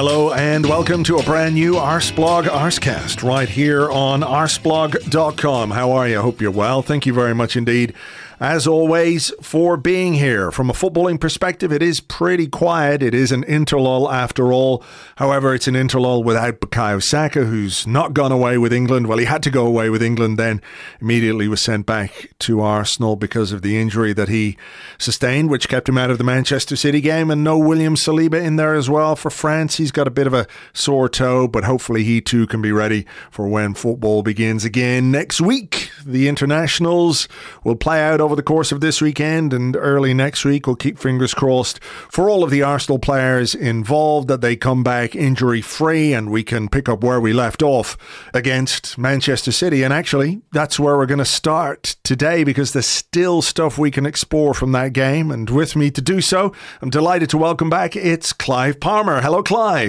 Hello and welcome to a brand new Arsblog Arscast right here on arsblog.com. How are you? I hope you're well. Thank you very much indeed, as always, for being here. From a footballing perspective, it is pretty quiet. It is an interlull after all. However, it's an interlull without Bukayo Saka, who's not gone away with England. Well, he had to go away with England, then immediately was sent back to Arsenal because of the injury that he sustained, which kept him out of the Manchester City game. And no William Saliba in there as well for France. He's got a bit of a sore toe, but hopefully he too can be ready for when football begins again next week. The internationals will play out over the course of this weekend and early next week. We'll keep fingers crossed for all of the Arsenal players involved that they come back injury free and we can pick up where we left off against Manchester City. And actually, that's where we're going to start today, because there's still stuff we can explore from that game. And with me to do so, I'm delighted to welcome back, it's Clive Palmer. Hello, Clive.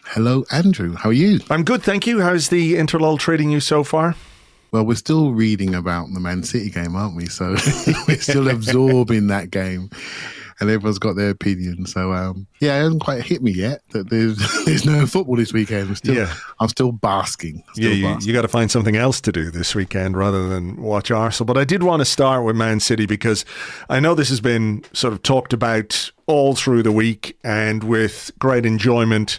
Hello, Andrew. How are you? I'm good, thank you. How's the interlull treating you so far? Well, we're still reading about the Man City game, aren't we? So we're still absorbing that game, and everyone's got their opinion. So, it hasn't quite hit me yet that there's no football this weekend. I'm still basking. You got to find something else to do this weekend rather than watch Arsenal. But I did want to start with Man City, because I know this has been sort of talked about all through the week and with great enjoyment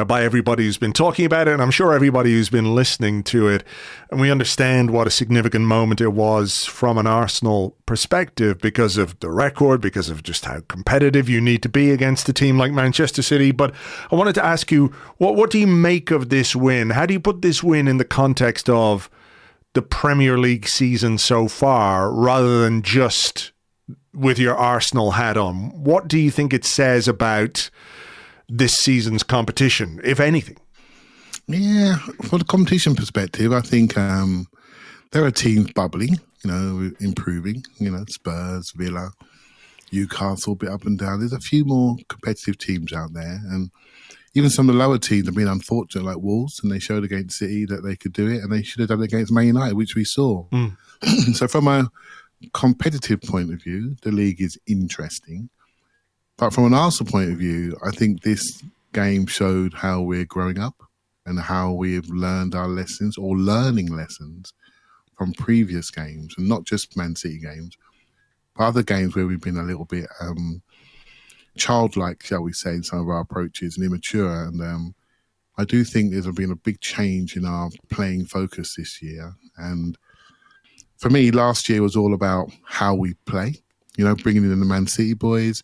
by everybody who's been talking about it, and I'm sure everybody who's been listening to it. And we understand what a significant moment it was from an Arsenal perspective because of the record, because of just how competitive you need to be against a team like Manchester City. But I wanted to ask you, what do you make of this win? How do you put this win in the context of the Premier League season so far, rather than just with your Arsenal hat on? What do you think it says about this season's competition, if anything? Yeah, from the competition perspective, I think there are teams bubbling, improving, Spurs, Villa, Newcastle, a bit up and down. There's a few more competitive teams out there, and even some of the lower teams have been unfortunate, like Wolves, and they showed against City that they could do it, and they should have done it against Man United, which we saw. So from a competitive point of view, the league is interesting. But from an Arsenal point of view, I think this game showed how we're growing up and how we've learned our lessons, or learning lessons from previous games, and not just Man City games, but other games where we've been a little bit childlike, shall we say, in some of our approaches, and immature. And I do think there's been a big change in our playing focus this year. And for me, last year was all about how we play, bringing in the Man City boys,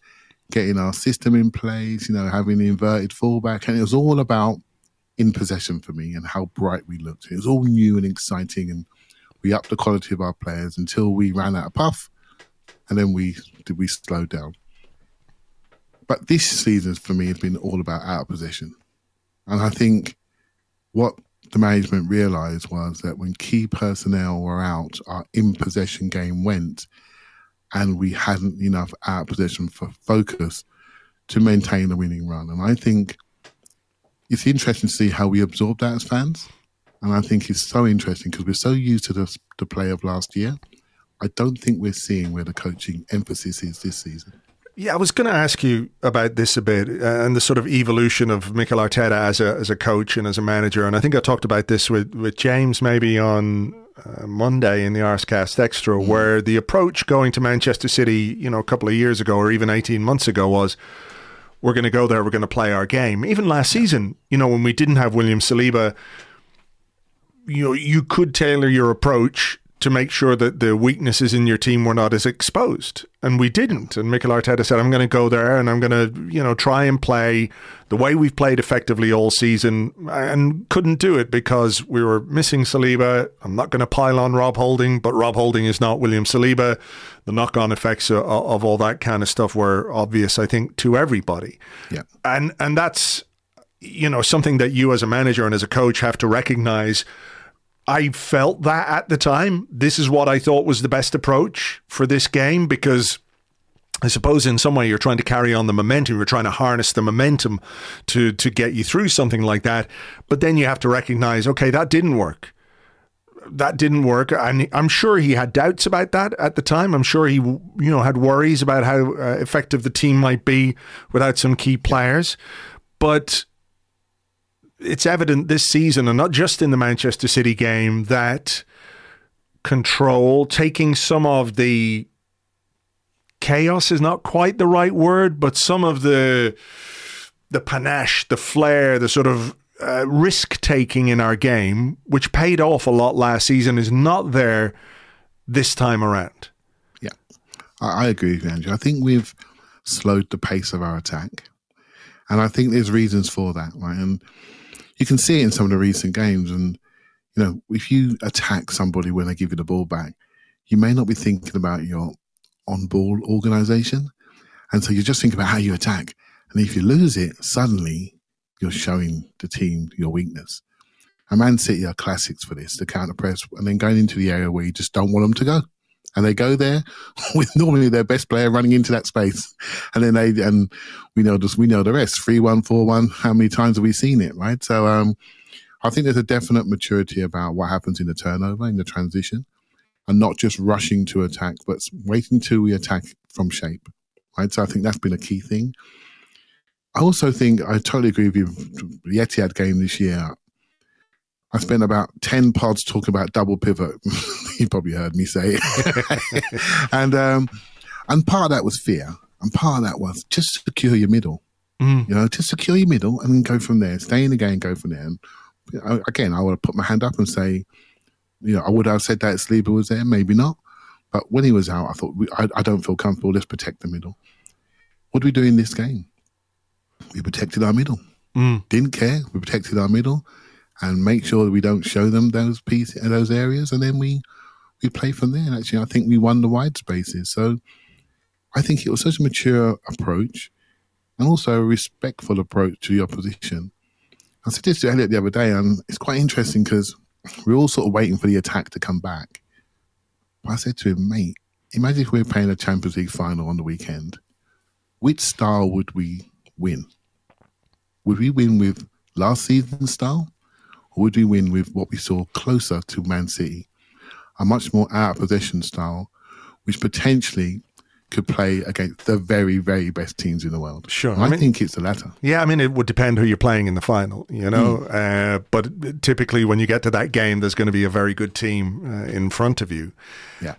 getting our system in place, having the inverted fullback. And it was all about in possession for me and how bright we looked. It was all new and exciting, and we upped the quality of our players until we ran out of puff, and then we slowed down. But this season for me has been all about out of possession. And I think what the management realised was that when key personnel were out, our in-possession game went, and we hadn't enough out-of-possession for focus to maintain a winning run. And I think it's interesting to see how we absorb that as fans. And I think it's so interesting because we're so used to the play of last year. I don't think we're seeing where the coaching emphasis is this season. Yeah, I was going to ask you about this a bit and the sort of evolution of Mikel Arteta as a coach and as a manager. And I think I talked about this with James maybe on Monday in the Arscast Extra, where the approach going to Manchester City, a couple of years ago or even 18 months ago was, we're going to go there, we're going to play our game. Even last season, when we didn't have William Saliba, you could tailor your approach to make sure that the weaknesses in your team were not as exposed. And we didn't. And Mikel Arteta said, I'm going to go there and I'm going to, try and play the way we've played effectively all season, and couldn't do it because we were missing Saliba. I'm not going to pile on Rob Holding, but Rob Holding is not William Saliba. The knock-on effects of all that kind of stuff were obvious, I think, to everybody. Yeah. And that's, something that you as a manager and as a coach have to recognize. I felt that at the time. This is what I thought was the best approach for this game, because I suppose in some way you're trying to carry on the momentum. You're trying to harness the momentum to get you through something like that. But then you have to recognize, okay, that didn't work. That didn't work. And I'm sure he had doubts about that at the time. I'm sure he, had worries about how effective the team might be without some key players. But it's evident this season, and not just in the Manchester City game, that control, taking some of the chaos is not quite the right word, but some of the panache, the flair, the sort of risk-taking in our game, which paid off a lot last season, is not there this time around. Yeah, I agree with you, Andrew. I think we've slowed the pace of our attack. And I think there's reasons for that, right? And you can see it in some of the recent games. And, you know, if you attack somebody when they give you the ball back, you may not be thinking about your on-ball organisation. And so you just think about how you attack. And if you lose it, suddenly you're showing the team your weakness. And Man City are classics for this, the counter press, and then going into the area where you just don't want them to go. And they go there with normally their best player running into that space. And then we know the rest. 3-1, 4-1. How many times have we seen it, right? So I think there's a definite maturity about what happens in the turnover, in the transition, and not just rushing to attack, but waiting till we attack from shape, right? So I think that's been a key thing. I also think, I totally agree with you, the Etihad game this year, I spent about 10 pods talking about double pivot. You probably heard me say it. and part of that was fear. And part of that was just secure your middle. You know, just secure your middle and then go from there. Stay in the game, go from there. And again, I would have put my hand up and say, you know, I would have said that if Saliba was there, maybe not. But when he was out, I thought, I don't feel comfortable. Let's protect the middle. What do we do in this game? We protected our middle. Didn't care. We protected our middle and make sure that we don't show them those pieces, those areas, and then we play from there. And actually, I think we won the wide spaces. So I think it was such a mature approach and also a respectful approach to the opposition. I said this to Elliot the other day, and it's quite interesting because we're all sort of waiting for the attack to come back. But I said to him, mate, imagine if we were playing a Champions League final on the weekend. Which style would we win? Would we win with last season's style? Or would we win with what we saw closer to Man City? A much more out-of-possession style, which potentially could play against the very, very best teams in the world. Sure. I think it's the latter. Yeah, I mean, it would depend who you're playing in the final, you know. But typically when you get to that game, there's going to be a very good team in front of you. Yeah.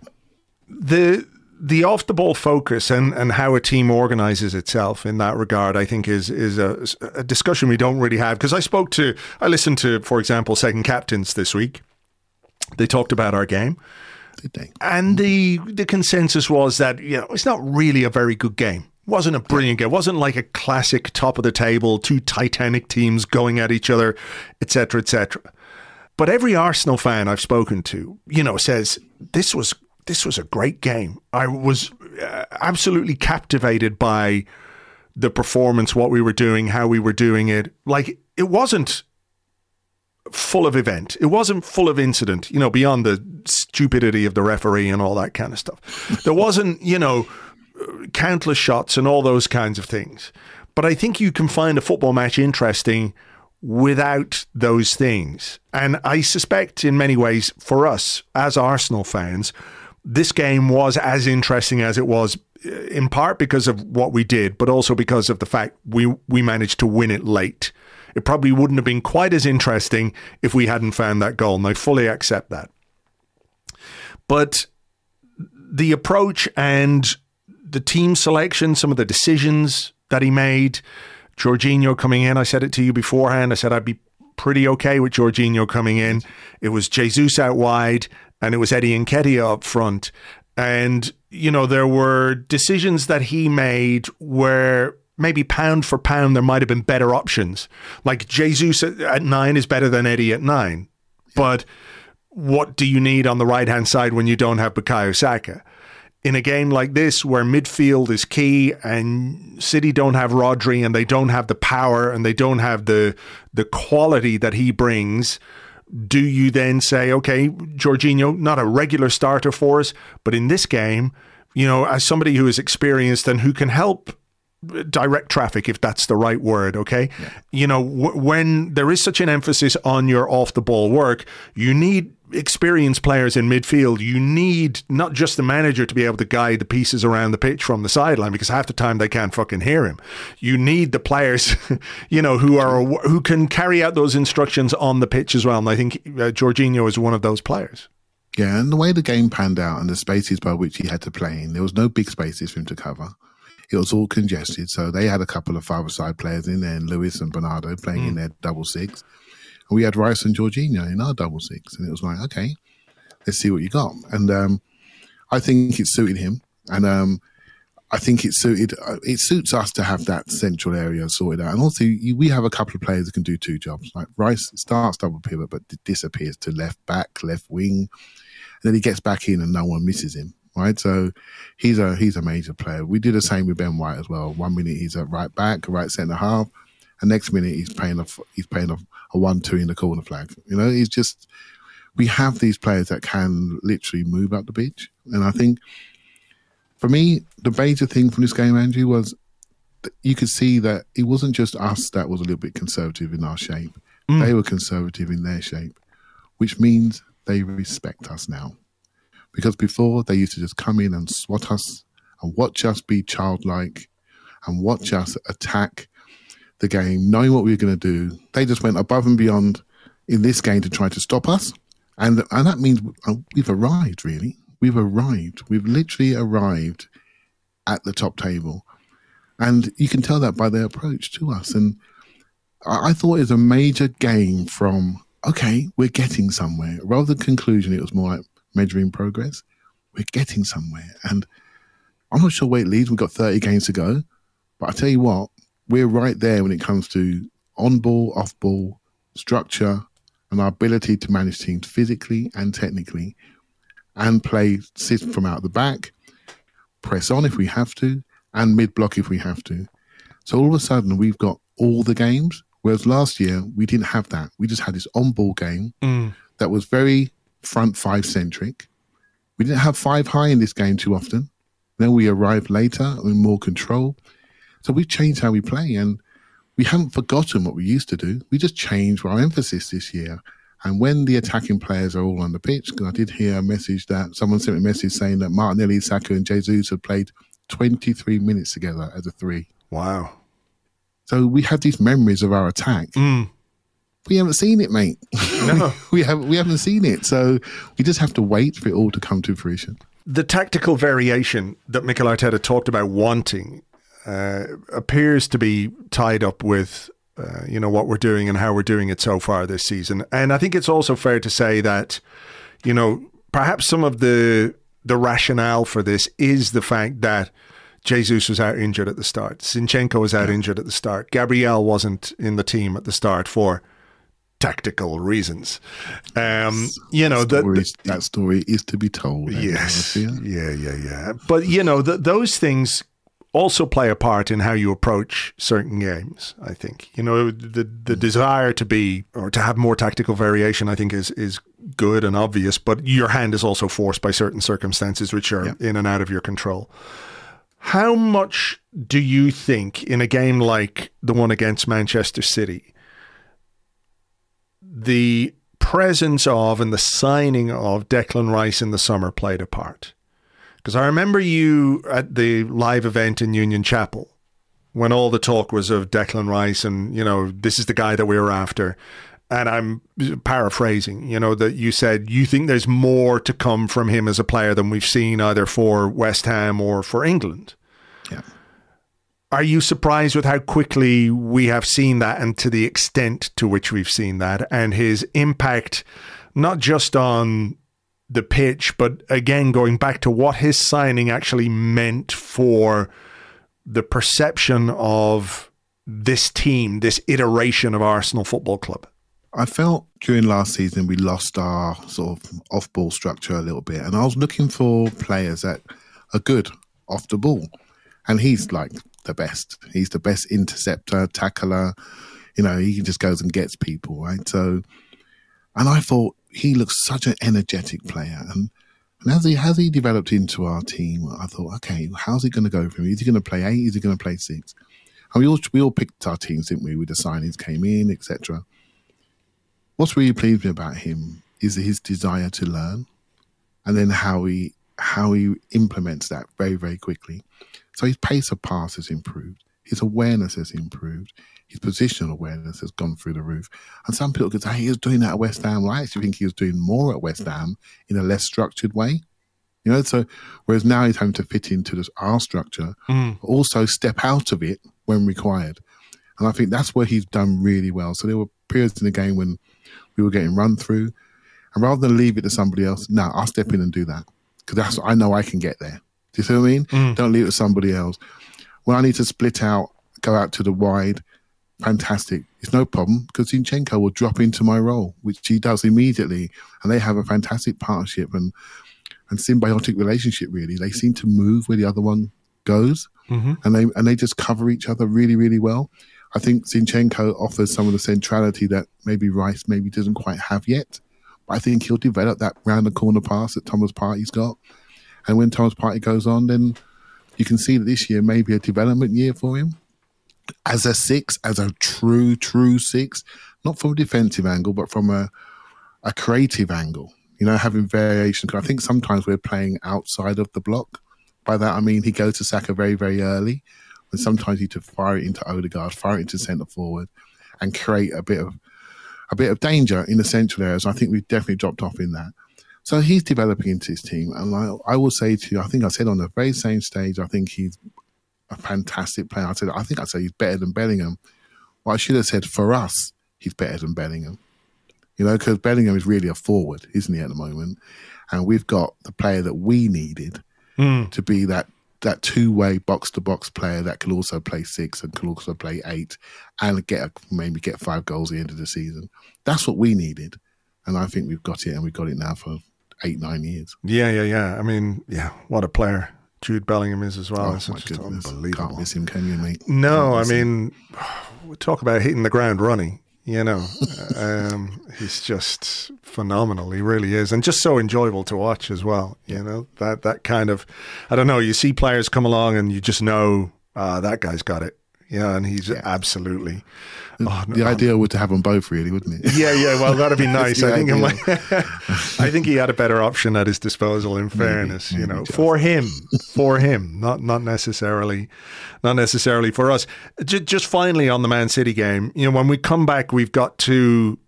The off-the-ball focus and how a team organizes itself in that regard, I think, is a discussion we don't really have. Because I listened to, for example, Second Captains this week. They talked about our game. Did they? And the consensus was that, you know, it's not really a very good game. It wasn't a brilliant game. It wasn't like a classic top of the table, two Titanic teams going at each other, etc., etc. But every Arsenal fan I've spoken to, you know, says this was a great game. I was absolutely captivated by the performance, what we were doing, how we were doing it. Like, it wasn't full of event. It wasn't full of incident, you know, beyond the stupidity of the referee and all that kind of stuff. There wasn't, you know, countless shots and all those kinds of things. But I think you can find a football match interesting without those things. And I suspect in many ways for us as Arsenal fans, this game was as interesting as it was, in part because of what we did, but also because of the fact we managed to win it late. It probably wouldn't have been quite as interesting if we hadn't found that goal, and I fully accept that. But the approach and the team selection, some of the decisions that he made, Jorginho coming in, I said it to you beforehand, I said I'd be pretty okay with Jorginho coming in. It was Jesus out wide, and it was Eddie Nketiah up front. And, you know, there were decisions that he made where maybe pound for pound there might have been better options. Like Jesus at 9 is better than Eddie at 9. But what do you need on the right-hand side when you don't have Bukayo Saka? In a game like this where midfield is key and City don't have Rodri and they don't have the power and they don't have the quality that he brings, do you then say, okay, Jorginho, not a regular starter for us, but in this game, you know, as somebody who is experienced and who can help direct traffic, if that's the right word, okay? Yeah. You know, when there is such an emphasis on your off-the-ball work, you need experienced players in midfield, you need not just the manager to be able to guide the pieces around the pitch from the sideline, because half the time they can't fucking hear him. You need the players, who can carry out those instructions on the pitch as well. And I think Jorginho is one of those players. Yeah, and the way the game panned out and the spaces by which he had to play in, there was no big spaces for him to cover. It was all congested. So they had a couple of five-a-side players in there, and Lewis and Bernardo playing in their double six. And we had Rice and Jorginho in our double six. And it was like, okay, let's see what you got. And I think it suited him. And I think it suits us to have that central area sorted out. And also, we have a couple of players that can do two jobs. Like Rice starts double pivot, but disappears to left back, left wing. And then he gets back in and no one misses him, right? So he's a major player. We do the same with Ben White as well. 1 minute he's at right back, right centre half, and next minute he's playing a 1-2 in the corner flag. We have these players that can literally move up the pitch. And I think for me, the major thing from this game, Andrew, was that you could see that it wasn't just us that was a little bit conservative in our shape. They were conservative in their shape, which means they respect us now. Because before, they used to just come in and swat us and watch us be childlike and watch us attack the game, knowing what we were going to do. They just went above and beyond in this game to try to stop us. And that means we've arrived, really. We've arrived. We've literally arrived at the top table. And you can tell that by their approach to us. And I thought it was a major game from, okay, we're getting somewhere. Rather than conclusion, it was more like measuring progress. We're getting somewhere. And I'm not sure where it leads. We've got 30 games to go. But I tell you what, we're right there when it comes to on-ball, off-ball, structure, and our ability to manage teams physically and technically and play sit from out the back, press on if we have to, and mid-block if we have to. So all of a sudden, we've got all the games, whereas last year, we didn't have that. We just had this on-ball game that was very front five-centric. We didn't have five high in this game too often. Then we arrived later with more control. So we've changed how we play, and we haven't forgotten what we used to do. We just changed our emphasis this year. And when the attacking players are all on the pitch, because I did hear a message that someone sent me a message saying that Martinelli, Saka and Jesus had played 23 minutes together as a three. Wow. So we have these memories of our attack. We haven't seen it, mate. No. we haven't seen it. So we just have to wait for it all to come to fruition. The tactical variation that Mikel Arteta talked about wanting appears to be tied up with what we're doing and how we're doing it so far this season. And I think it's also fair to say that, perhaps some of the rationale for this is the fact that Jesus was out injured at the start. Zinchenko was out injured at the start. Gabriel wasn't in the team at the start for tactical reasons. That story is to be told. Yes. Yeah. But, those things also play a part in how you approach certain games, I think. The desire to have more tactical variation, I think, is good and obvious, but your hand is also forced by certain circumstances which are in and out of your control. How much do you think in a game like the one against Manchester City, the presence of and the signing of Declan Rice in the summer played a part? Because I remember you at the live event in Union Chapel when all the talk was of Declan Rice and, this is the guy that we were after. And I'm paraphrasing, that you said you think there's more to come from him as a player than we've seen either for West Ham or for England. Yeah. Are you surprised with how quickly we have seen that and to the extent to which we've seen that and his impact, not just on the pitch, but again, going back to what his signing actually meant for the perception of this team, this iteration of Arsenal Football Club? I felt during last season we lost our sort of off-ball structure a little bit, and I was looking for players that are good off the ball, and he's like the best. He's the best interceptor, tackler. He just goes and gets people, right? So, and I thought he looks such an energetic player, and as he developed into our team, I thought, okay, how's he going to go for him? Is he going to play 8? Is he going to play 6? And we all picked our teams, didn't we? With the signings came in, etc. What's really pleased me about him is his desire to learn, and then how he implements that very, very quickly. So his pace of pass has improved. His awareness has improved. His positional awareness has gone through the roof. And some people could say, he was doing that at West Ham. Well, I actually think he was doing more at West Ham in a less structured way. You know, so whereas now he's having to fit into this our structure, but also step out of it when required. And I think that's where he's done really well. So there were periods in the game when we were getting run through, and rather than leave it to somebody else, no, I'll step in and do that because I know I can get there. Do you see what I mean? Don't leave it to somebody else. When I need to split out, go out to the wide, fantastic. It's no problem because Zinchenko will drop into my role, which he does immediately, and they have a fantastic partnership and symbiotic relationship. Really, they seem to move where the other one goes, and they just cover each other really, really well. I think Zinchenko offers some of the centrality that maybe Rice maybe doesn't quite have yet, but I think he'll develop that round the corner pass that Thomas Partey's got. And when Thomas Partey goes on, then you can see that this year may be a development year for him as a six, as a true six, not from a defensive angle, but from a creative angle. You know, having variation. Because I think sometimes we're playing outside of the block. By that I mean he goes to Saka very, very early, and sometimes you need to fire it into Odegaard, fire it into centre forward, and create a bit of danger in the central areas. I think we've definitely dropped off in that. So he's developing into his team, and I will say to you, I think I said on the very same stage, I think he's a fantastic player. I think I'd say he's better than Bellingham. Well, I should have said for us, he's better than Bellingham. You know, because Bellingham is really a forward, isn't he, at the moment? And we've got the player that we needed to be that two-way box-to-box player that can also play 6 and can also play 8 and maybe get 5 goals at the end of the season. That's what we needed. And I think we've got it, and we've got it now for 8-9 years. Yeah. I mean, what a player Jude Bellingham is as well. Oh, it's my just goodness. unbelievable. Can't miss him, can you, mate? No, I mean, we talk about hitting the ground running. You know, he's just phenomenal. He really is. And just so enjoyable to watch as well. You know, that kind of, I don't know, you see players come along and you just know, that guy's got it. Yeah, and he's absolutely. The idea would to have them both, really, wouldn't it? Yeah. Well, that'd be nice. I think he had a better option at his disposal. In fairness, maybe, you know, for him, not necessarily for us. Just finally on the Man City game, you know, when we come back, we've got 2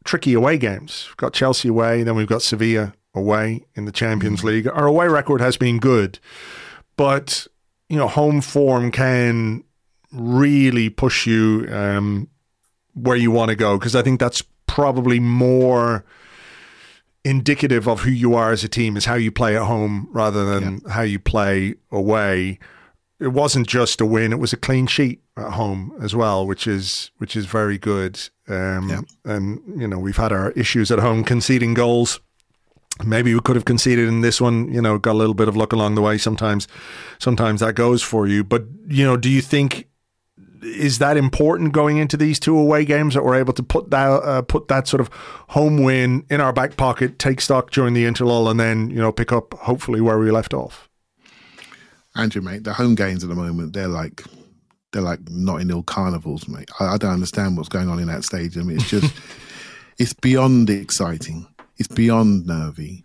tricky away games. We've got Chelsea away, then we've got Sevilla away in the Champions League. Our away record has been good, but you know, home form can really push you where you want to go, because I think that's probably more indicative of who you are as a team, is how you play at home rather than how you play away. It wasn't just a win, it was a clean sheet at home as well, which is very good. And you know, we've had our issues at home conceding goals. Maybe we could have conceded in this one, you know, got a little bit of luck along the way. Sometimes that goes for you. But, you know, do you think, is that important going into these 2 away games, that we're able to put that sort of home win in our back pocket, take stock during the interlull, and then, you know, pick up hopefully where we left off? Andrew, mate, the home games at the moment, they're like Notting Hill carnivals, mate. I don't understand what's going on in that stadium. It's just, it's beyond exciting. It's beyond nervy.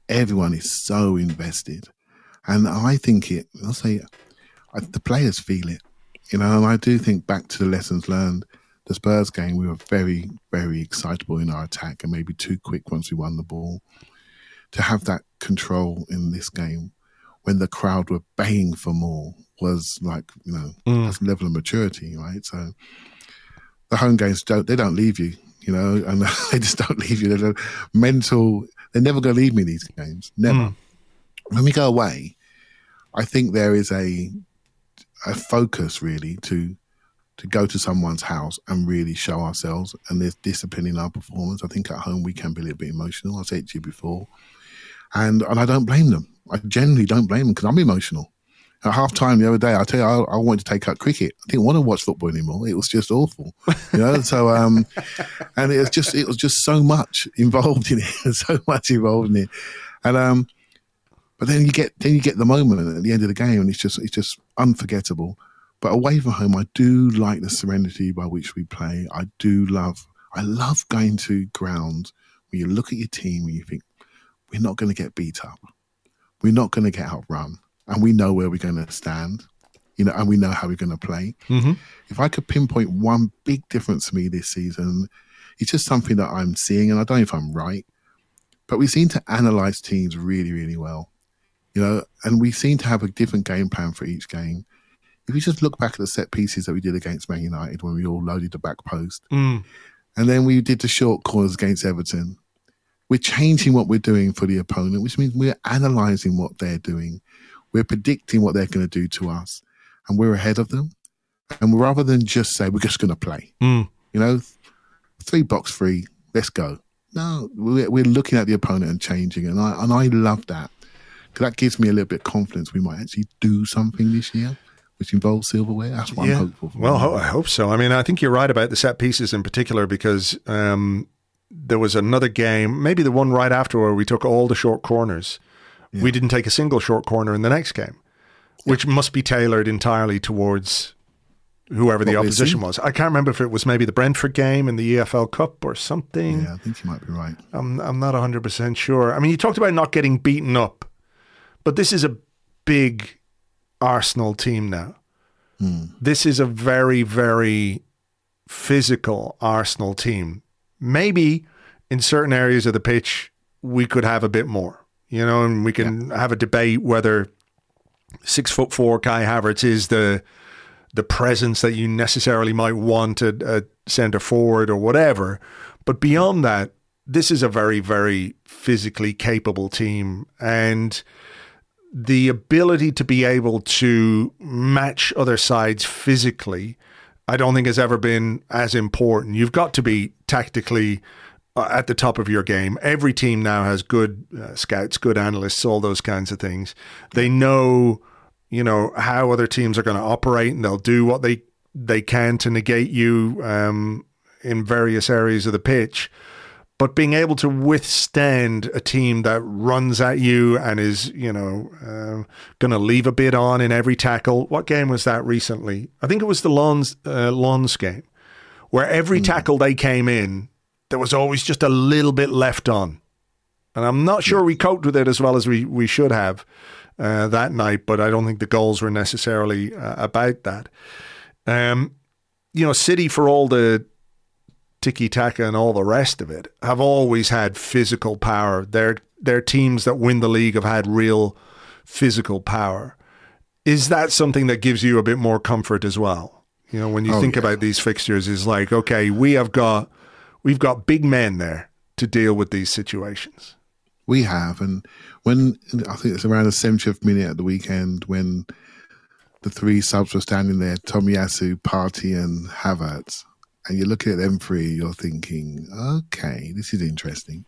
Everyone is so invested. And I think the players feel it. You know, and I do think back to the lessons learned. The Spurs game, we were very, very excitable in our attack and maybe too quick once we won the ball. To have that control in this game when the crowd were baying for more was like, you know, that's a level of maturity, right? So the home games, they don't leave you. You know, and they just don't leave you. They're never going to leave me these games. Never. When we go away, I think there is a focus really to go to someone's house and really show ourselves, and there's discipline in our performance. I think at home we can be a little bit emotional. I said it to you before. And I don't blame them. I generally don't blame them because I'm emotional. At half-time the other day, I tell you, I wanted to take up cricket. I didn't want to watch football anymore. It was just awful, you know. So, and it was just so much involved in it, and but then you get the moment at the end of the game, and it's just unforgettable. But away from home, I do like the serenity by which we play. I love going to grounds. where you look at your team and you think, we're not going to get beat up. We're not going to get outrun. And we know where we're going to stand, and we know how we're going to play. Mm-hmm. If I could pinpoint one big difference for me this season, it's just something that I'm seeing, and I don't know if I'm right, but we seem to analyze teams really, really well, and we seem to have a different game plan for each game. If you just look back at the set pieces that we did against Man United when we all loaded the back post, and then we did the short corners against Everton, we're changing what we're doing for the opponent, which means we're analysing what they're doing. We're predicting what they're going to do to us, and we're ahead of them. And rather than just say, we're just going to play, 3-3, let's go. No, we're looking at the opponent and changing. And I love that, because that gives me a little bit of confidence we might actually do something this year, which involves silverware. That's what I'm hopeful for. Well, I hope so. I mean, I think you're right about the set pieces in particular, because there was another game, maybe the one right after, where we took all the short corners. Yeah. We didn't take a single short corner in the next game, which must be tailored entirely towards whoever the opposition was. I can't remember if it was maybe the Brentford game in the EFL Cup or something. Yeah, I think you might be right. I'm not 100% sure. I mean, you talked about not getting beaten up, but this is a big Arsenal team now. This is a very, very physical Arsenal team. Maybe in certain areas of the pitch, we could have a bit more, and we can have a debate whether 6'4" Kai Havertz is the presence that you necessarily might want at centre forward or whatever. But beyond that, this is a very, very physically capable team, and the ability to be able to match other sides physically, I don't think has ever been as important. You've got to be tactically at the top of your game. Every team now has good scouts, good analysts, all those kinds of things. They know, how other teams are going to operate, and they'll do what they can to negate you in various areas of the pitch. But being able to withstand a team that runs at you and is, going to leave a bit on in every tackle. What game was that recently? I think it was the Lens game, where every tackle they came in, there was always just a little bit left on. And I'm not sure we coped with it as well as we should have that night, but I don't think the goals were necessarily about that. City, for all the tiki-taka and all the rest of it, have always had physical power. Their teams that win the league have had real physical power. Is that something that gives you a bit more comfort as well? When you think about these fixtures, is like, okay, we've got big men there to deal with these situations. We have, and when I think it's around the 70th minute at the weekend, when the three subs were standing there, Tomiyasu, Partey and Havertz, and you're looking at them three, you're thinking, okay, this is interesting.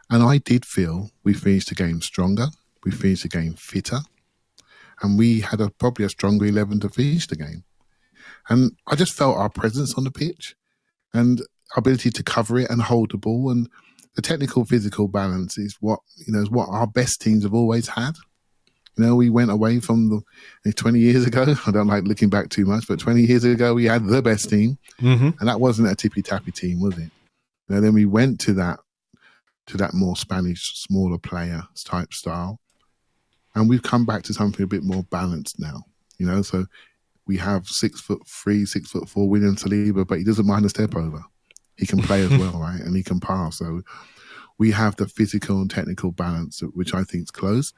And I did feel we finished the game stronger, we finished the game fitter, and we had probably a stronger 11 to finish the game. And I just felt our presence on the pitch and our ability to cover it and hold the ball, and the technical physical balance is what our best teams have always had. We went away from 20 years ago. I don't like looking back too much, but 20 years ago we had the best team, and that wasn't a tippy-tappy team, was it? Then we went to that more Spanish, smaller player type style, and we've come back to something a bit more balanced now. So we have 6'3", 6'4" William Saliba, but he doesn't mind a step over. He can play as well, right? And he can pass. So we have the physical and technical balance, which I think is close.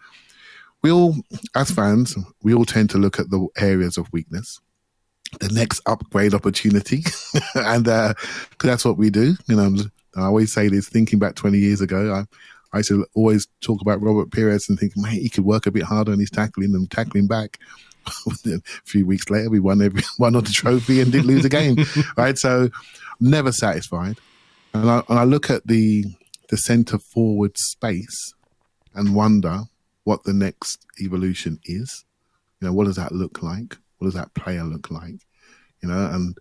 We all, as fans, we all tend to look at the areas of weakness, the next upgrade opportunity, and that's what we do. I always say this, thinking back 20 years ago, I used to always talk about Robert Pires and think, mate, he could work a bit harder on his tackling and tackling back. A few weeks later, we won on the trophy and didn't lose a game, right? So never satisfied. And I look at the centre forward space and wonder what the next evolution is. What does that look like? What does that player look like? And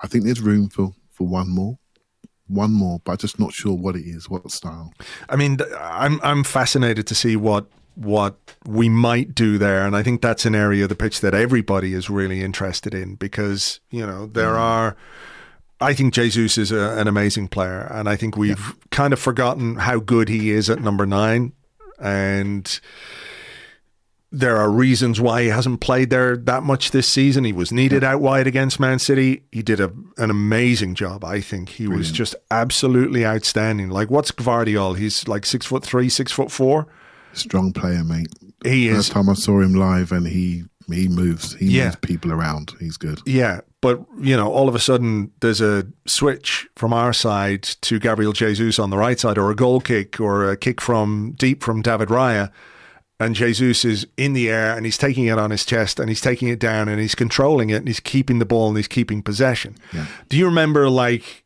I think there's room for one more, but I'm just not sure what it is, what style. I mean, I'm fascinated to see what we might do there, and I think that's an area of the pitch that everybody is really interested in, because there are. I think Jesus is an amazing player, and I think we've kind of forgotten how good he is at number 9, and there are reasons why he hasn't played there that much this season. He was needed out wide against Man City. He did an amazing job, I think. He was just absolutely outstanding. Like, what's Gvardiol? He's like 6'3", 6'4". Strong player, mate. He is. Last time I saw him live, and he moves. He moves people around. He's good. Yeah, but, you know, all of a sudden there's a switch from our side to Gabriel Jesus on the right side, or a goal kick, or a kick from deep from David Raya, and Jesus is in the air and he's taking it on his chest and he's taking it down and he's controlling it and he's keeping the ball and he's keeping possession. Yeah. Do you remember, like,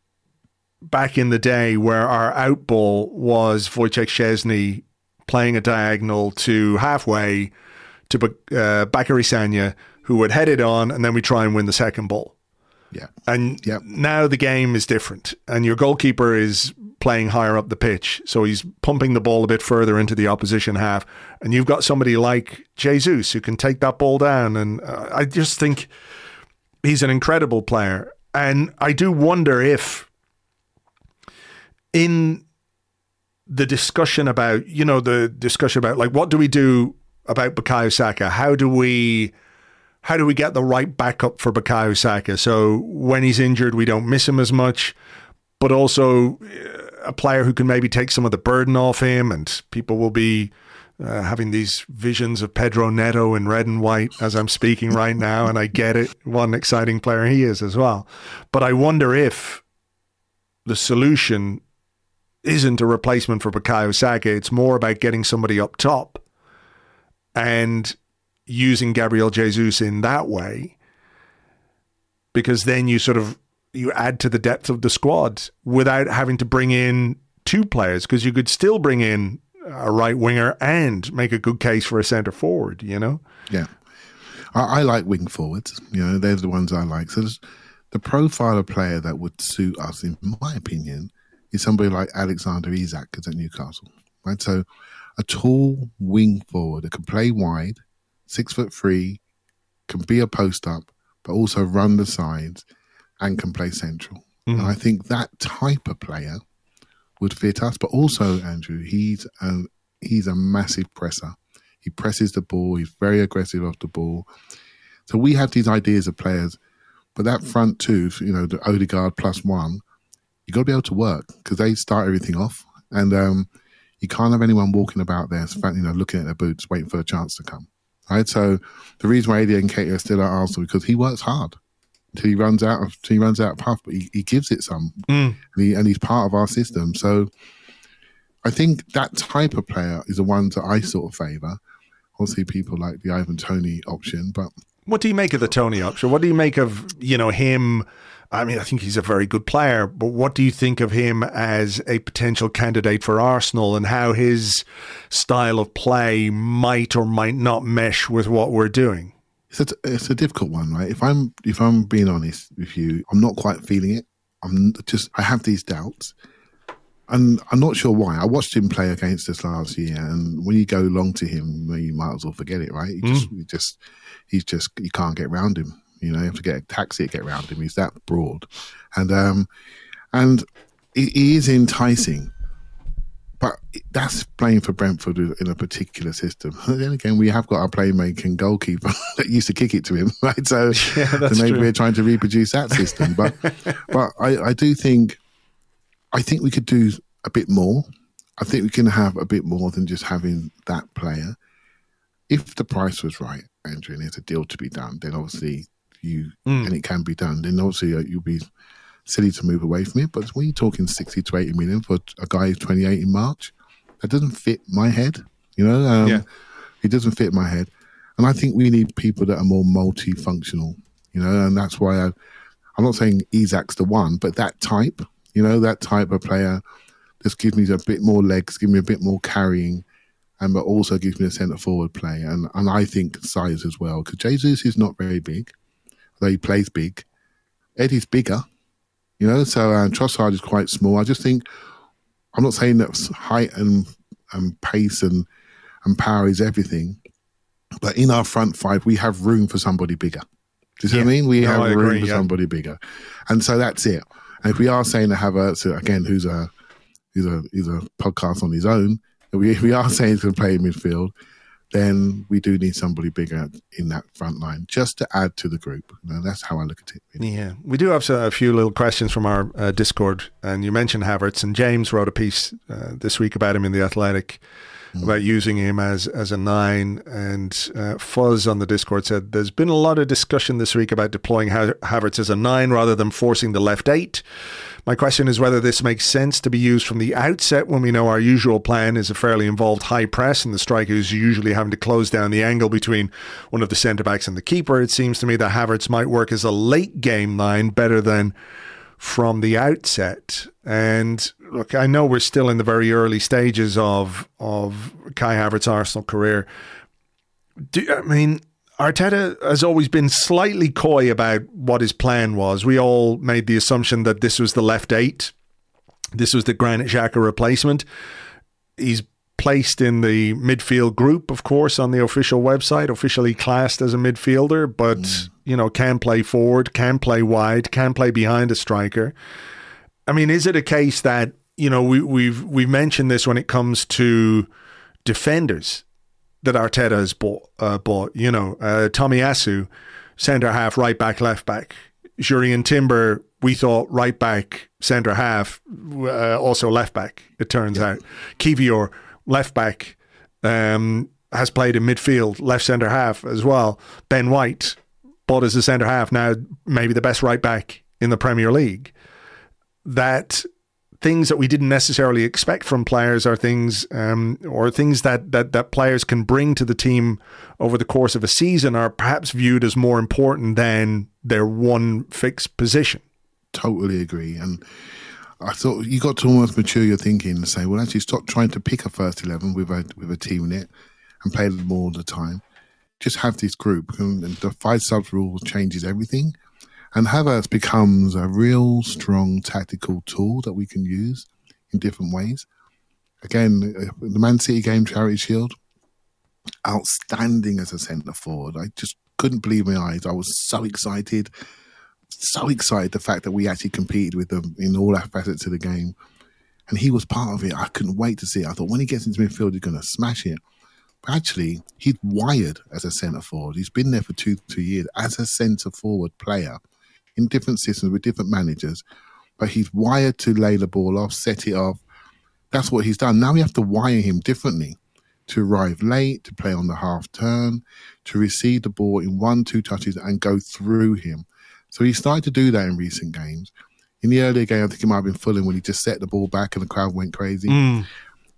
back in the day where our out ball was Wojciech Szczesny playing a diagonal to halfway to Bakary Sagna, who would head it on, and then we try and win the second ball. Yeah. And now the game is different, and your goalkeeper is playing higher up the pitch, so he's pumping the ball a bit further into the opposition half, and you've got somebody like Jesus who can take that ball down, and I just think he's an incredible player. And I do wonder if in the discussion about, like, what do we do about Bukayo Saka? How do we get the right backup for Bukayo Saka? So when he's injured, we don't miss him as much, but also a player who can maybe take some of the burden off him, and people will be having these visions of Pedro Neto in red and white as I'm speaking right now, and I get it. What an exciting player he is as well. But I wonder if the solution isn't a replacement for Bukayo Saka. It's more about getting somebody up top and using Gabriel Jesus in that way, because then you add to the depth of the squad without having to bring in 2 players, because you could still bring in a right winger and make a good case for a centre forward, you know? Yeah. I like wing forwards. You know, they're the ones I like. So the profile of player that would suit us, in my opinion, is somebody like Alexander Isak at Newcastle, right? So a tall wing forward that can play wide, 6'3", can be a post up, but also run the sides and can play central. And I think that type of player would fit us. But also, Andrew, he's a massive presser. He presses the ball. He's very aggressive off the ball. So we have these ideas of players, but that front two, you know, the Odegaard +1, you got to be able to work, because they start everything off, and you can't have anyone walking about there, you know, looking at their boots, waiting for a chance to come. Right. So the reason why Eddie Nketiah are still at Arsenal, because he works hard until he runs out of puff, but he gives it some, and he's part of our system. So I think that type of player is the ones that I sort of favour. Obviously, people like the Ivan Toney option, but what do you make of the Toney option? What do you make of, you know, him? I mean, I think he's a very good player, but what do you think of him as a potential candidate for Arsenal, and how his style of play might or might not mesh with what we're doing? It's a difficult one, right? If I'm being honest with you, I'm not quite feeling it. I have these doubts, and I'm not sure why. I watched him play against us last year, and when you go long to him, you might as well forget it, right? You can't get around him. You know, you have to get a taxi to get around him. He's that broad, and he is enticing. But that's playing for Brentford in a particular system. Then again, we have got our playmaking goalkeeper that used to kick it to him, right? So maybe we're trying to reproduce that system. But I do think, we could do a bit more. I think we can have a bit more than just having that player. If the price was right, Andrew, and there's a deal to be done, then obviously and it can be done, then obviously you'll be silly to move away from it. But when you're talking 60 to 80 million for a guy who's 28 in March, that doesn't fit my head, you know? It doesn't fit my head. And I think we need people that are more multifunctional, you know, and that's why I'm not saying Isak's the one, but that type, you know, that type of player just gives me a bit more legs, give me a bit more carrying, but also gives me a centre forward play. And I think size as well, because Jesus is not very big, though he plays big. Eddie's bigger. You know, so Trossard is quite small. I just think, I'm not saying that height and pace and power is everything, but in our front five, we have room for somebody bigger. Do you see what I mean? We have room for somebody bigger. And so that's it. And if we are saying that Havertz, again, who's a podcast on his own, if we are saying he's going to play in midfield, then we do need somebody bigger in that front line just to add to the group. That's how I look at it. Really. Yeah, we do have a few little questions from our Discord, and you mentioned Havertz, and James wrote a piece this week about him in The Athletic, about using him as a 9, and Fuzz on the Discord said there's been a lot of discussion this week about deploying Havertz as a 9 rather than forcing the left 8. My question is whether this makes sense to be used from the outset when we know our usual plan is a fairly involved high press and the striker is usually having to close down the angle between one of the centre-backs and the keeper. It seems to me that Havertz might work as a late game 9 better than from the outset. And look, I know we're still in the very early stages of Kai Havertz's Arsenal career. Arteta has always been slightly coy about what his plan was. We all made the assumption that this was the left 8. This was the Granit Xhaka replacement. He's placed in the midfield group, of course, on the official website, officially classed as a midfielder, but, can play forward, can play wide, can play behind a striker. I mean, is it a case that, we've mentioned this when it comes to defenders that Arteta has bought, Tomiyasu, centre half, right back, left back. Jurrien Timber, we thought right back, centre half, also left back, it turns out. Kivior, left back, has played in midfield, left centre half as well. Ben White, bought as a centre half, now maybe the best right back in the Premier League. That things that we didn't necessarily expect from players are things that players can bring to the team over the course of a season are perhaps viewed as more important than their one fixed position. Totally agree. And I thought you got to almost mature your thinking and say, well, actually stop trying to pick a first 11 with a team in it and play them all the time. Just have this group, and the 5 subs rule changes everything. And Havertz becomes a real strong tactical tool that we can use in different ways. Again, the Man City game, Charity Shield, outstanding as a centre forward. I just couldn't believe my eyes. I was so excited the fact that we actually competed with them in all facets of the game. And he was part of it. I couldn't wait to see it. I thought when he gets into midfield, he's going to smash it. But actually, he's wired as a centre forward. He's been there for 2 years as a centre forward player in different systems with different managers. But he's wired to lay the ball off, set it off. That's what he's done. Now we have to wire him differently to arrive late, to play on the half turn, to receive the ball in 1-2 touches and go through him. So he started to do that in recent games. In the earlier game, I think it might have been Fulham when he just set the ball back and the crowd went crazy.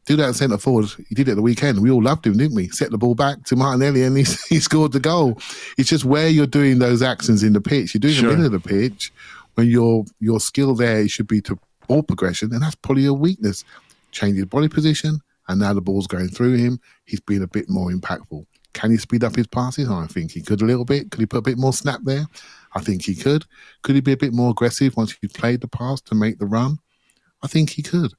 Do that at centre forward. He did it at the weekend. We all loved him, didn't we? Set the ball back to Martinelli and he scored the goal. It's just where you're doing those actions in the pitch. You're doing them in the pitch when your skill there should be to ball progression, and that's probably a weakness. Change his body position, and now the ball's going through him. He's been a bit more impactful. Can he speed up his passes? I think he could a little bit. Could he put a bit more snap there? I think he could. Could he be a bit more aggressive once he played the pass to make the run? I think he could.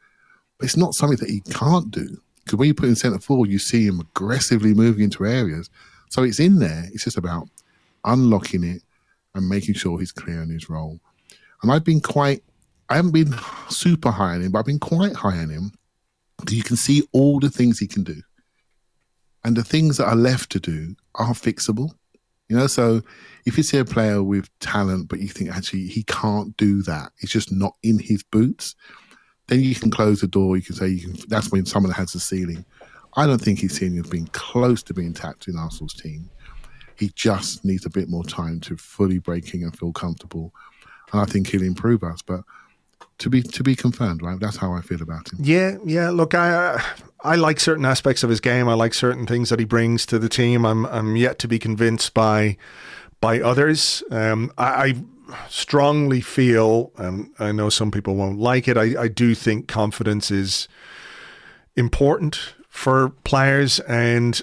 But it's not something that he can't do. Because when you put him centre forward, you see him aggressively moving into areas. So it's in there. It's just about unlocking it and making sure he's clear in his role. And I haven't been super high on him, but I've been quite high on him because you can see all the things he can do. And the things that are left to do are fixable. So if you see a player with talent, but you think actually he can't do that, it's just not in his boots, then you can close the door. You can say that's when someone has the ceiling. I don't think his ceiling has been close to being tapped in Arsenal's team. He just needs a bit more time to fully break in and feel comfortable. And I think he'll improve us. But to be confirmed, right? That's how I feel about him. Yeah. Look, I like certain aspects of his game. I like certain things that he brings to the team. I'm yet to be convinced by others. I strongly feel, I know some people won't like it, I do think confidence is important for players, and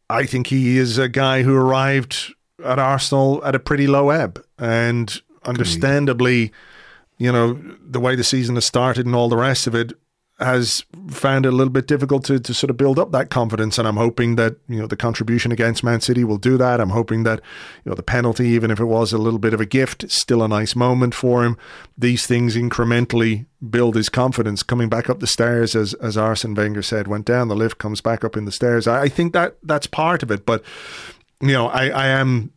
I think he is a guy who arrived at Arsenal at a pretty low ebb, and understandably, the way the season has started and all the rest of it, has found it a little bit difficult to sort of build up that confidence. And I'm hoping that, the contribution against Man City will do that. I'm hoping that, the penalty, even if it was a little bit of a gift, it's still a nice moment for him. These things incrementally build his confidence. Coming back up the stairs, as Arsene Wenger said, went down the lift, comes back up in the stairs. I think that's part of it. But, I am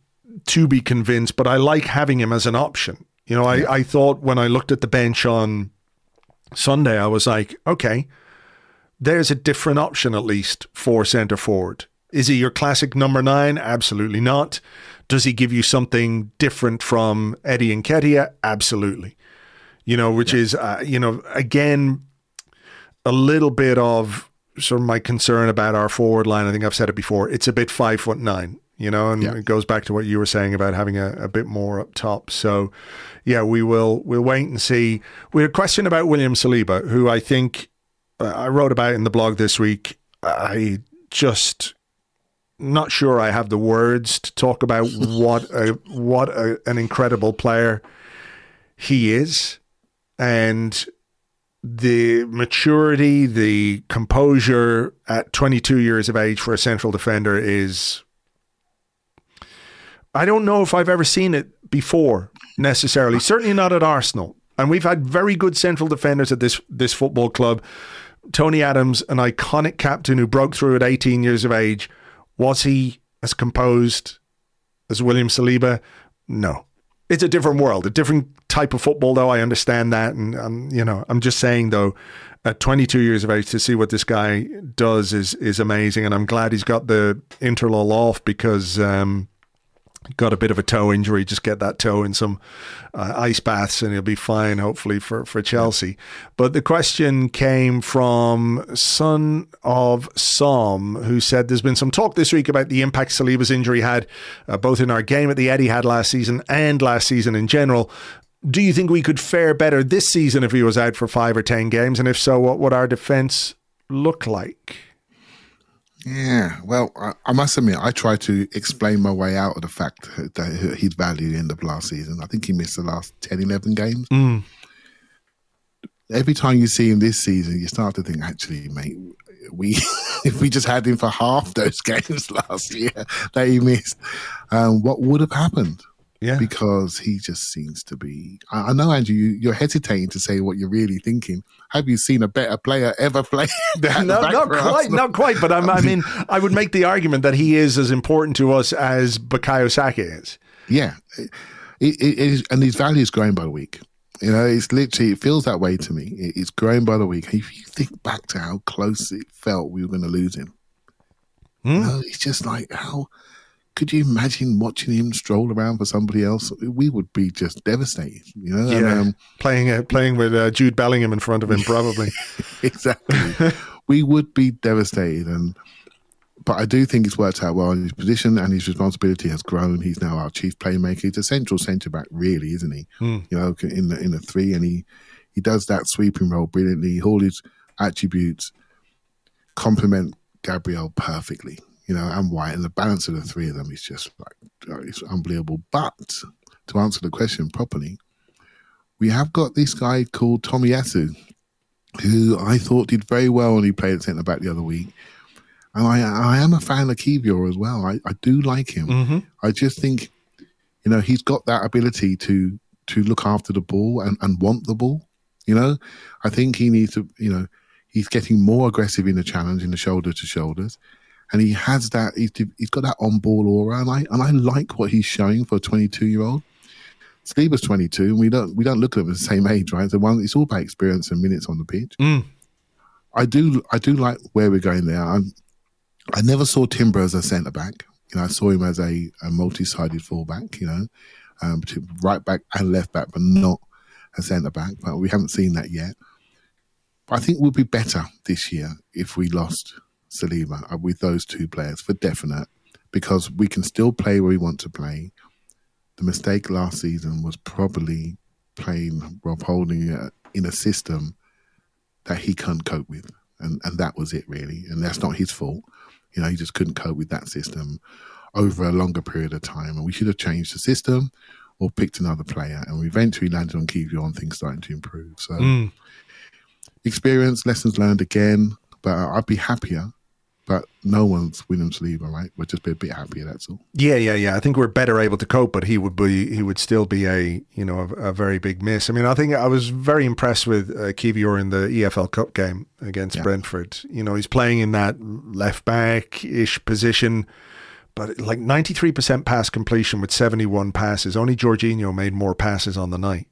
to be convinced, but I like having him as an option. I thought when I looked at the bench on Sunday, I was like, okay, there's a different option at least for centre forward. Is he your classic number 9? Absolutely not. Does he give you something different from Eddie Nketiah? Absolutely. Which is, again, a little bit of sort of my concern about our forward line. I think I've said it before. It's a bit 5'9". It goes back to what you were saying about having a bit more up top. So, we'll wait and see. We had a question about William Saliba, who I think I wrote about in the blog this week. I just not sure I have the words to talk about what an incredible player he is, and the maturity, the composure at 22 years of age for a central defender is, I don't know if I've ever seen it before necessarily, certainly not at Arsenal. And we've had very good central defenders at this football club. Tony Adams, an iconic captain who broke through at 18 years of age. Was he as composed as William Saliba? No. It's a different world, a different type of football, though. I understand that. And, I'm just saying, though, at 22 years of age, to see what this guy does is amazing. And I'm glad he's got the interlull off, because got a bit of a toe injury. Just get that toe in some ice baths and he'll be fine, hopefully, for Chelsea. But the question came from Son of Som, who said there's been some talk this week about the impact Saliba's injury had, both in our game at the Etihad last season and last season in general. Do you think we could fare better this season if he was out for 5 or 10 games? And if so, what would our defence look like? Yeah, well, I must admit, I tried to explain my way out of the fact that his value end of last season. I think he missed the last 10, 11 games. Every time you see him this season, you start to think, actually, mate, if we just had him for half those games last year that he missed, what would have happened? Yeah. Because he just seems to be... I know, Andrew, you're hesitating to say what you're really thinking. Have you seen a better player ever play? Not quite. But I mean, I would make the argument that he is as important to us as Bukayo Saka is. Yeah. It is, and his value is growing by the week. It's literally, it feels that way to me. It's growing by the week. If you think back to how close it felt we were going to lose him, it's just like, how... Could you imagine watching him stroll around for somebody else? We would be just devastated, Yeah, and, playing with Jude Bellingham in front of him, probably. Exactly. We would be devastated, but I do think it's worked out well in his position, and his responsibility has grown. He's now our chief playmaker. He's a central centre back, really, isn't he? In the 3, and he does that sweeping role brilliantly. All his attributes complement Gabriel perfectly. And White, and the balance of the 3 of them is just it's unbelievable. But to answer the question properly, we have got this guy called Tomiyasu, who I thought did very well when he played at centre back the other week. And I am a fan of Kiwior as well. I do like him. Mm-hmm. I just think, he's got that ability to look after the ball and want the ball. I think he needs to, he's getting more aggressive in the challenge, in the shoulder to shoulders. And he has that, he's got that on-ball aura, and I like what he's showing for a 22-year-old. Saliba's 22, and we don't look at him as the same age, right? It's all about experience and minutes on the pitch. I do like where we're going there. I never saw Timber as a centre-back. I saw him as a multi-sided full-back, right back and left back, but not a centre-back. But we haven't seen that yet. But I think we'll be better this year if we lost Saliba with those 2 players, for definite, because we can still play where we want to play. The mistake last season was probably playing Rob Holding in a system that he couldn't cope with, and that was it, really. And that's not his fault. He just couldn't cope with that system over a longer period of time, and we should have changed the system or picked another player, and we eventually landed on Kiwior and things starting to improve. So experience, lessons learned again, but I'd be happier. But no one's Williams Saliba, right? We'll just be a bit happier, that's all. Yeah. I think we're better able to cope, but he would still be a very big miss. I mean, I think I was very impressed with Kiwior in the EFL Cup game against Brentford. He's playing in that left back-ish position, but like 93% pass completion with 71 passes. Only Jorginho made more passes on the night.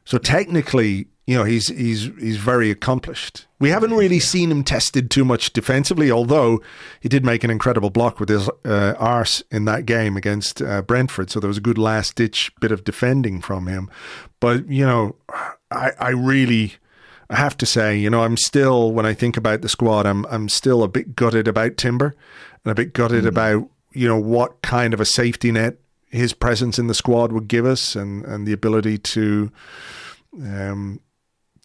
So technically, he's very accomplished. We haven't really seen him tested too much defensively, although he did make an incredible block with his arse in that game against Brentford. So there was a good last-ditch bit of defending from him. But, I have to say, I'm still, when I think about the squad, I'm still a bit gutted about Timber and a bit gutted about, what kind of a safety net his presence in the squad would give us and the ability to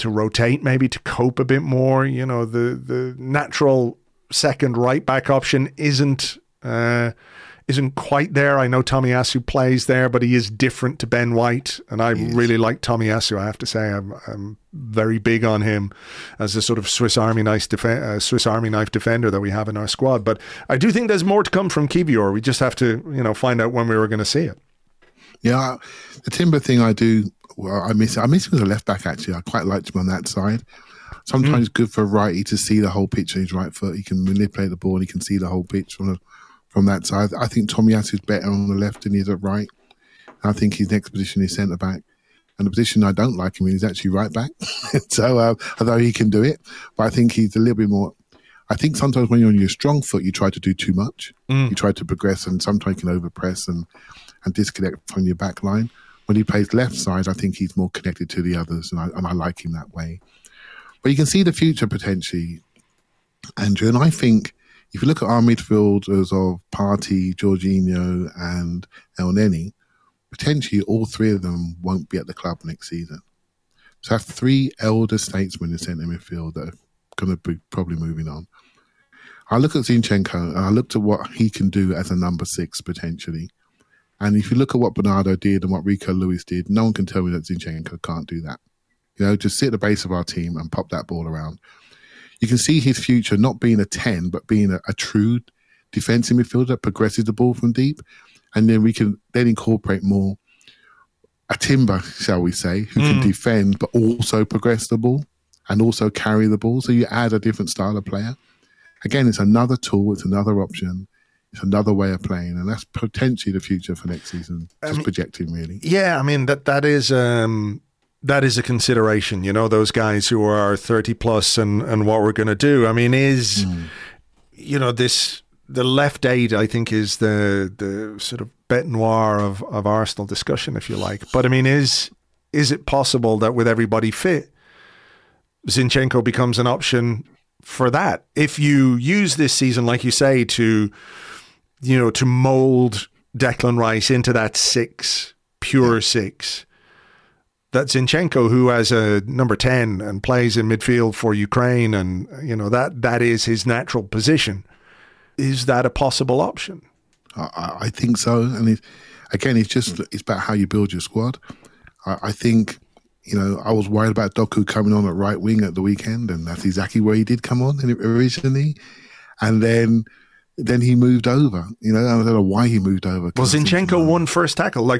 rotate, maybe to cope a bit more. The natural second right back option isn't quite there. I know Tomiyasu plays there, but he is different to Ben White, and I really like Tomiyasu. I have to say, I'm very big on him as a sort of Swiss Army knife defender that we have in our squad. But I do think there's more to come from Kiwior. We just have to, find out when we were going to see it. Yeah, the Timber thing I do. Well, I miss him as a left back, actually. I quite liked him on that side. Sometimes good for a righty to see the whole pitch on his right foot. He can manipulate the ball and he can see the whole pitch from that side. I think Tomiyasu is better on the left than he is at right. I think his next position is centre back. And the position I don't like him in is actually right back. So, although he can do it, but I think he's a little bit more. I think sometimes when you're on your strong foot, you try to do too much. You try to progress, and sometimes you can overpress and disconnect from your back line. When he plays left side, I think he's more connected to the others, and I like him that way. But you can see the future potentially, Andrew. And I think if you look at our midfielders of Partey, Jorginho, and Elneny, potentially all three of them won't be at the club next season. So I have three elder statesmen in centre midfield that are going to be probably moving on. I look at Zinchenko, and I looked at what he can do as a number 6 potentially. And if you look at what Bernardo did and what Rico Lewis did, no one can tell me that Zinchenko can't do that. Just sit at the base of our team and pop that ball around. You can see his future not being a 10, but being a true defensive midfielder that progresses the ball from deep. And then we can then incorporate more a Timber, shall we say, who can defend but also progress the ball and also carry the ball. So you add a different style of player. Again, it's another tool, it's another option. It's another way of playing, and that's potentially the future for next season. Just projecting, really. Yeah, I mean that is a consideration. Those guys who are 30 plus and what we're going to do. I mean, the left 8? I think is the sort of bête noire of Arsenal discussion, if you like. But I mean, is it possible that with everybody fit, Zinchenko becomes an option for that? If you use this season, like you say, to mold Declan Rice into that 6, pure 6. That's Zinchenko, who has a number 10 and plays in midfield for Ukraine, and that is his natural position. Is that a possible option? I think so. And it's about how you build your squad. I think, I was worried about Doku coming on at right wing at the weekend, and that's exactly where he did come on originally. And then he moved over. I don't know why he moved over. Well, Zinchenko won first tackle. He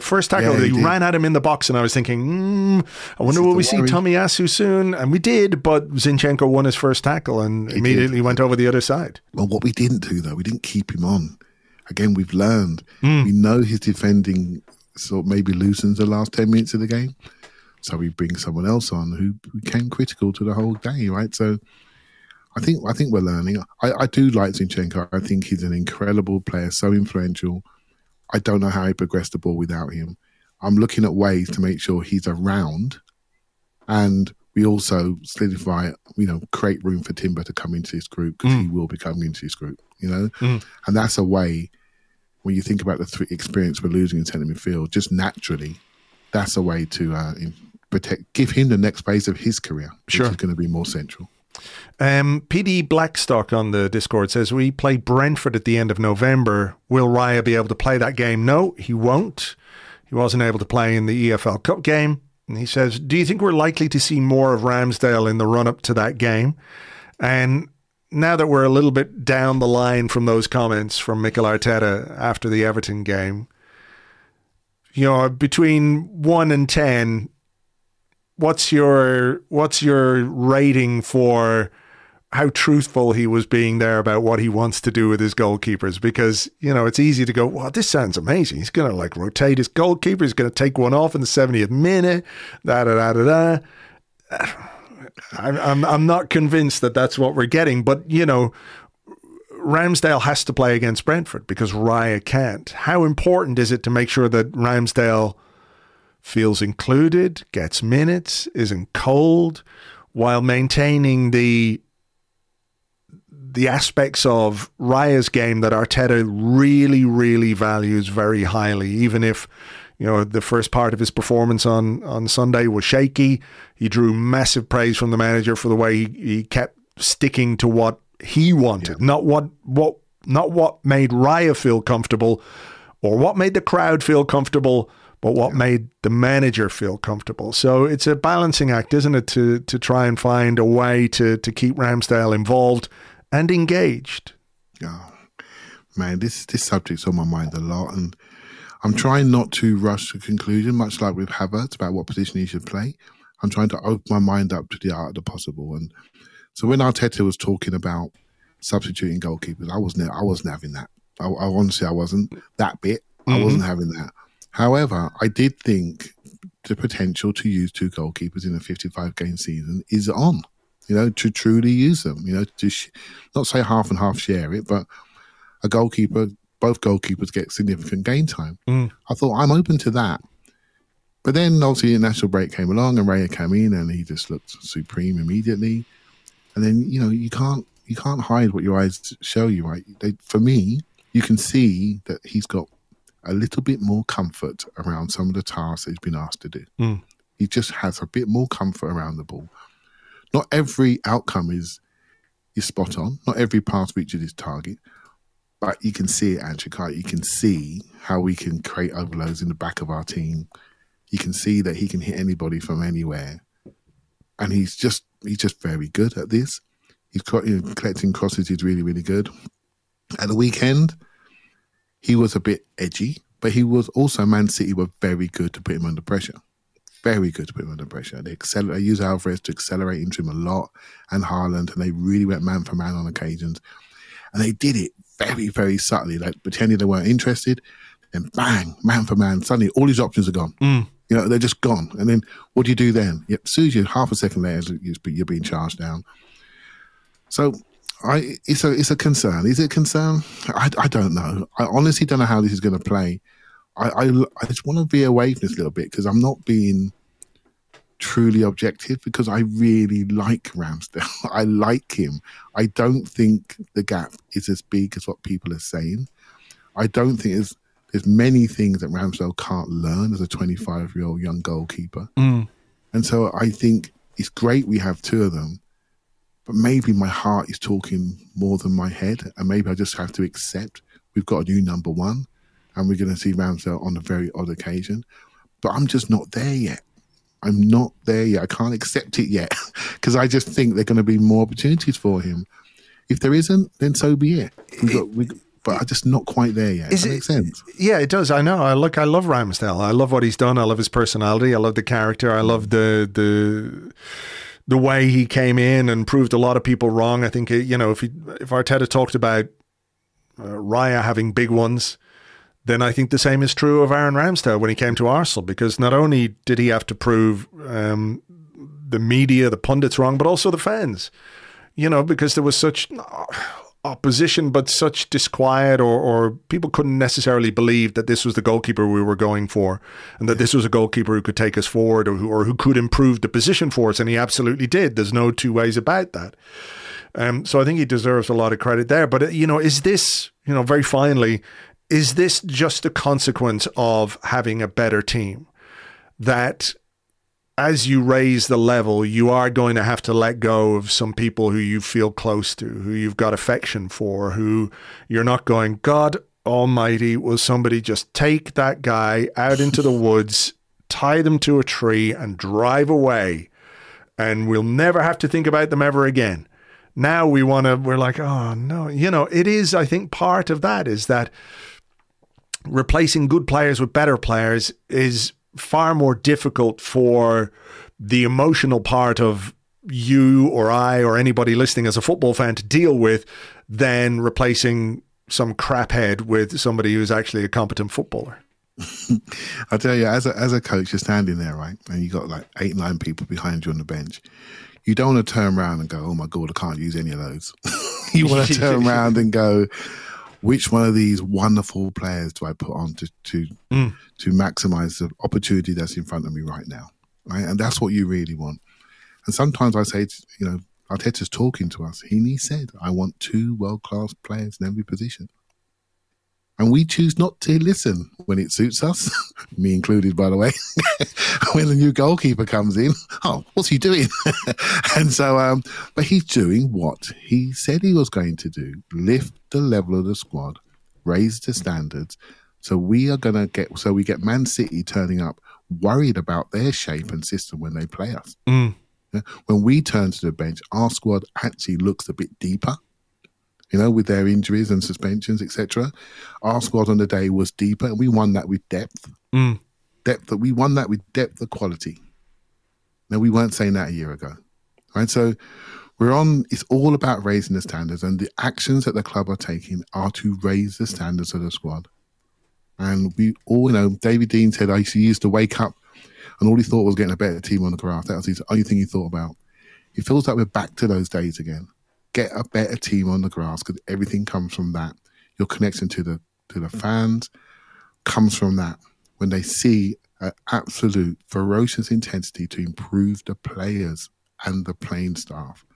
ran at him in the box, and I was thinking, I wonder will we see Tomiyasu soon? And we did, but Zinchenko won his first tackle and immediately went over the other side. Well, what we didn't do, though, we didn't keep him on. Again, we've learned. We know his defending sort of maybe loosens the last 10 minutes of the game. So we bring someone else on who became critical to the whole day, right? So I think we're learning. I do like Zinchenko. I think he's an incredible player, so influential. I don't know how he progressed the ball without him. I'm looking at ways to make sure he's around, and we also solidify, create room for Timber to come into this group, because he will be coming into this group, And that's a way, when you think about the experience we're losing in centre midfield, just naturally, that's a way to give him the next phase of his career, which is going to be more central. PD Blackstock on the Discord says, we play Brentford at the end of November. Will Raya be able to play that game? No, he won't. He wasn't able to play in the EFL Cup game. And he says, do you think we're likely to see more of Ramsdale in the run-up to that game? And now that we're a little bit down the line from those comments from Mikel Arteta after the Everton game, between 1 and 10, what's your rating for how truthful he was being there about what he wants to do with his goalkeepers? Because, it's easy to go, well, this sounds amazing. He's going to rotate his goalkeeper. He's going to take one off in the 70th minute. I'm not convinced that that's what we're getting. But, Ramsdale has to play against Brentford because Raya can't. How important is it to make sure that Ramsdale feels included, gets minutes, isn't cold, while maintaining the aspects of Raya's game that Arteta really, really values very highly, even if, the first part of his performance on Sunday was shaky. He drew massive praise from the manager for the way he kept sticking to what he wanted, not what made Raya feel comfortable or what made the crowd feel comfortable, but what made the manager feel comfortable. So it's a balancing act, isn't it, to try and find a way to keep Ramsdale involved and engaged. Oh, man, this subject's on my mind a lot, and I'm trying not to rush to conclusion, much like with Havertz, about what position he should play. I'm trying to open my mind up to the art of the possible. And so when Arteta was talking about substituting goalkeepers, I wasn't having that. I honestly, I wasn't. That bit, I wasn't having that. However, I did think the potential to use 2 goalkeepers in a 55-game season is on. To truly use them, to not say half and half share it, but both goalkeepers get significant game time. I thought, I'm open to that. But then obviously the national break came along and Raya came in and he just looked supreme immediately. And then, you can't hide what your eyes show you, right? For me, you can see that he's got a little bit more comfort around some of the tasks that he's been asked to do. He just has a bit more comfort around the ball. Not every outcome is spot on. Not every pass reaches his target. But you can see it, Andrew. You can see how we can create overloads in the back of our team. You can see that he can hit anybody from anywhere. And he's just very good at this. He's collecting crosses. He's really, really good. At the weekend, he was a bit edgy, but he was also, Man City were very good to put him under pressure. Very good to put him under pressure. They use Alvarez to accelerate into him a lot, and Haaland, and they really went man for man on occasions. And they did it very, very subtly, pretending they weren't interested. Then bang, man for man. Suddenly, all his options are gone. They're just gone. And then what do you do then? Yep, as soon as you half a second later, you're being charged down. So it's a concern. Is it a concern? I don't know. I honestly don't know how this is going to play. I just want to veer away from this a little bit because I'm not being truly objective because I really like Ramsdale. I like him. I don't think the gap is as big as what people are saying. I don't think there's many things that Ramsdale can't learn as a 25-year-old young goalkeeper. And so I think it's great we have 2 of them, but maybe my heart is talking more than my head, and maybe I just have to accept we've got a new number 1. And we're going to see Ramsdale on a very odd occasion. But I'm just not there yet. I'm not there yet. I can't accept it yet because I just think there are going to be more opportunities for him. If there isn't, then so be it. But I'm just not quite there yet. Does that make sense? Yeah, it does. I know. I love Ramsdale. I love what he's done. I love his personality. I love the character. I love the way he came in and proved a lot of people wrong. I think, if Arteta talked about Raya having big ones, then I think the same is true of Aaron Ramsdale when he came to Arsenal, because not only did he have to prove the media, the pundits wrong, but also the fans, because there was such opposition, but such disquiet, or people couldn't necessarily believe that this was the goalkeeper we were going for and that this was a goalkeeper who could take us forward or who could improve the position for us. And he absolutely did. There's no two ways about that. So I think he deserves a lot of credit there. But, is this, very finally, is this just a consequence of having a better team? That as you raise the level, you are going to have to let go of some people who you feel close to, who you've got affection for, who you're not going, God almighty, will somebody just take that guy out into the woods tie them to a tree and drive away, and we'll never have to think about them ever again. Now we're like, oh no, it is, I think part of that is that replacing good players with better players is far more difficult for the emotional part of you or I or anybody listening as a football fan to deal with than replacing some craphead with somebody who's actually a competent footballer. I tell you, as a coach, you're standing there, right? And you got like 8-9 people behind you on the bench. You don't want to turn around and go, oh my God, I can't use any of those. You want to turn around and go, which one of these wonderful players do I put on to maximize the opportunity that's in front of me right now? Right? And that's what you really want. And sometimes I say, Arteta's talking to us. He said, I want 2 world-class players in every position. And we choose not to listen when it suits us, me included, by the way. When the new goalkeeper comes in, oh, what's he doing? And so, but he's doing what he said he was going to do, lift the level of the squad, raise the standards. So we get Man City turning up worried about their shape and system when they play us. When we turn to the bench, our squad actually looks a bit deeper. With their injuries and suspensions, etc. Our squad on the day was deeper, and we won that with depth. We won that with depth of quality. Now, we weren't saying that a year ago, right? So it's all about raising the standards, and the actions that the club are taking are to raise the standards of the squad. And we all, David Dein said, I used to wake up and all he thought was getting a better team on the grass. That was the only thing he thought about. It feels like we're back to those days again. Get a better team on the grass, because everything comes from that. Your connection to the fans comes from that. When they see an absolute ferocious intensity to improve the players and the playing staff,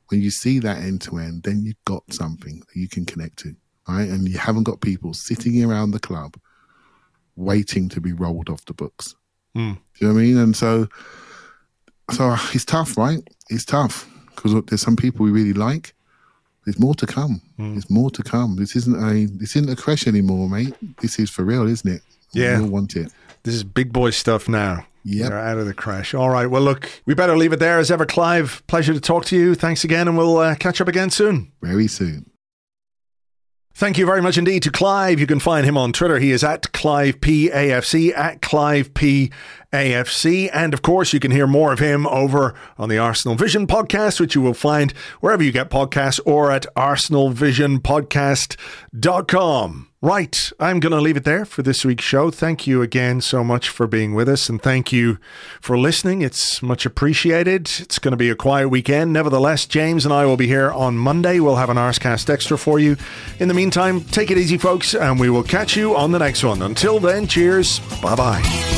when you see that end to end, then you've got something that you can connect to, right? And you haven't got people sitting around the club waiting to be rolled off the books. Do you know what I mean? And so it's tough, right? It's tough. Because there's some people we really like. There's more to come. There's more to come. This isn't a crash anymore, mate. This is for real, isn't it? Yeah. We all want it. This is big boy stuff now. Yep. We're out of the crash. All right. Well, look, we better leave it there. As ever, Clive, pleasure to talk to you. Thanks again, and we'll catch up again soon. Very soon. Thank you very much indeed to Clive. You can find him on Twitter. He is at ClivePAFC, at ClivePAFC. And of course, you can hear more of him over on the Arsenal Vision podcast, which you will find wherever you get podcasts or at arsenalvisionpodcast.com. Right, I'm going to leave it there for this week's show. Thank you again so much for being with us, and thank you for listening. It's much appreciated. It's going to be a quiet weekend. Nevertheless, James and I will be here on Monday. We'll have an Arscast Extra for you. In the meantime, take it easy, folks, and we will catch you on the next one. Until then, cheers. Bye-bye.